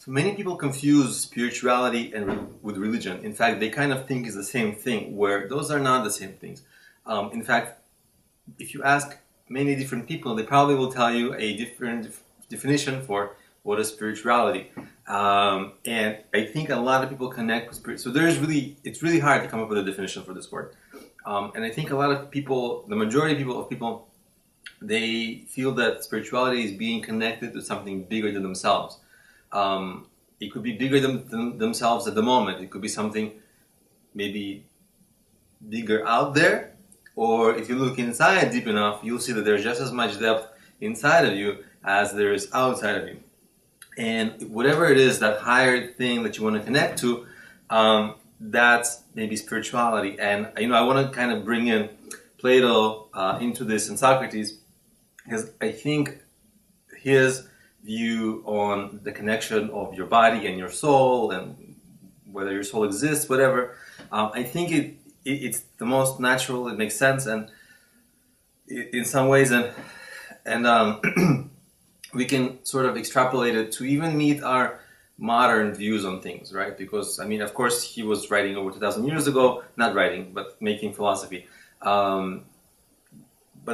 Many people confuse spirituality and with religion. In fact, they kind of think it's the same thing, where those are not the same things. In fact, if you ask many different people, they probably will tell you a different definition for what is spirituality. And I think a lot of people connect with spirit. So it's really hard to come up with a definition for this word. And I think a lot of people, the majority of people, they feel that spirituality is being connected to something bigger than themselves. It could be bigger than themselves at the moment. It could be something maybe bigger out there. Or if you look inside deep enough, you'll see that there's just as much depth inside of you as there is outside of you. And whatever it is, that higher thing that you want to connect to, that's maybe spirituality. And I want to kind of bring in Plato into this, and Socrates, because I think his view on the connection of your body and your soul, and whether your soul exists, whatever, I think it's the most natural. It makes sense, and in some ways, and we can sort of extrapolate it to even meet our modern views on things, right? Because, of course, he was writing over 2,000 years ago, not writing, but making philosophy. But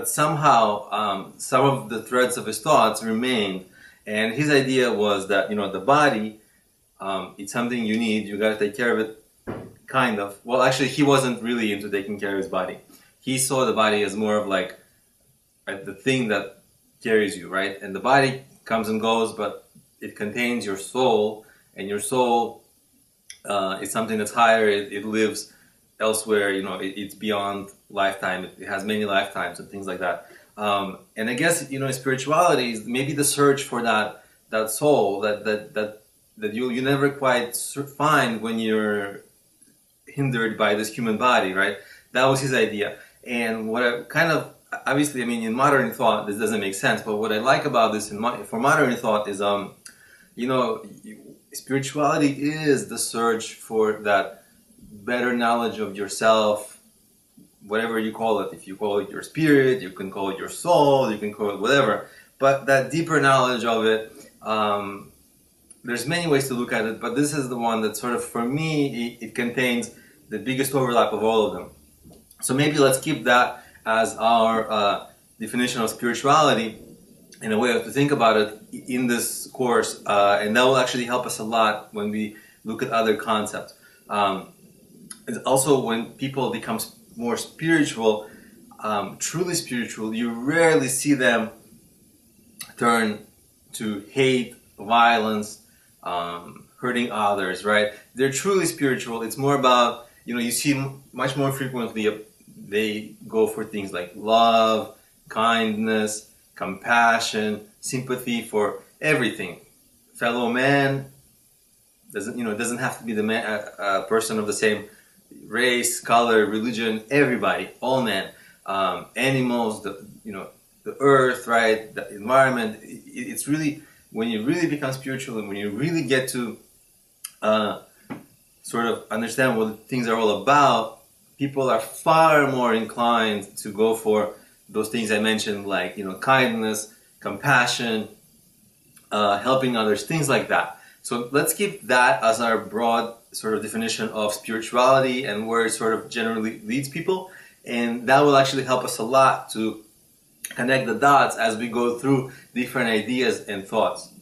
somehow, some of the threads of his thoughts remained. And his idea was that, the body, it's something you need. You got to take care of it, kind of. Well, actually, he wasn't really into taking care of his body. He saw the body as more of like the thing that carries you, right? And the body comes and goes, but it contains your soul, and your soul is something that's higher. It lives elsewhere. It's beyond lifetime. It has many lifetimes and things like that. And I guess spirituality is maybe the search for that soul that you never quite find when you're hindered by this human body, right? That was his idea. And what I kind of obviously, in modern thought, this doesn't make sense. But what I like about this for modern thought is, spirituality is the search for that better knowledge of yourself, whatever you call it. If you call it your spirit, you can call it your soul, you can call it whatever. But that deeper knowledge of it, there's many ways to look at it, but this is the one that sort of, for me, it contains the biggest overlap of all of them. So maybe let's keep that as our definition of spirituality, and a way to think about it in this course, and that will actually help us a lot when we look at other concepts. And also, when people become more spiritual, truly spiritual, you rarely see them turn to hate, violence, hurting others, right? They're truly spiritual. It's more about, you see much more frequently they go for things like love, kindness, compassion, sympathy for everything. Fellow man doesn't have to be the person of the same race, color, religion. Everybody, all men, animals, the earth, right, the environment. It's really, when you really become spiritual and when you really get to sort of understand what things are all about, people are far more inclined to go for those things I mentioned, like, kindness, compassion, helping others, things like that. So let's keep that as our broad sort of definition of spirituality and where it sort of generally leads people. And that will actually help us a lot to connect the dots as we go through different ideas and thoughts.